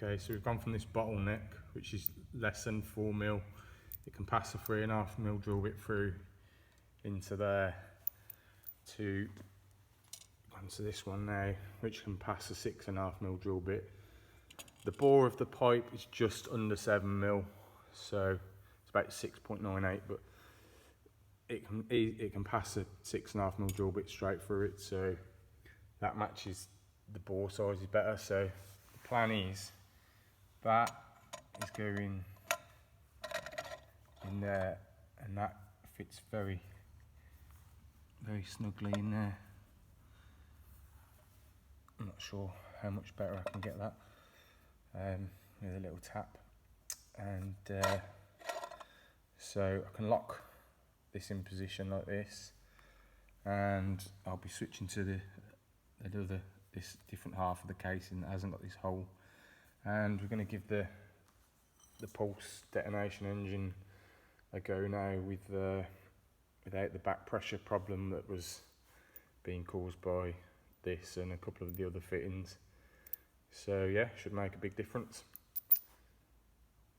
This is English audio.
Okay, so we've gone from this bottleneck, which is less than 4mm. It can pass a 3.5mm drill bit through into there, to onto this one now, which can pass a 6.5mm drill bit. The bore of the pipe is just under 7mm, so it's about 6.98, but it can pass a 6.5mm drill bit straight through it, so that matches the bore size is better. So the plan is that is going in there, and that fits very snugly in there. I'm not sure how much better I can get that with a little tap, and so I can lock this in position like this, and I'll be switching to this different half of the casing that hasn't got this hole, and we're going to give the pulse detonation engine a go now without the back pressure problem that was being caused by this and a couple of the other fittings. So yeah, should make a big difference.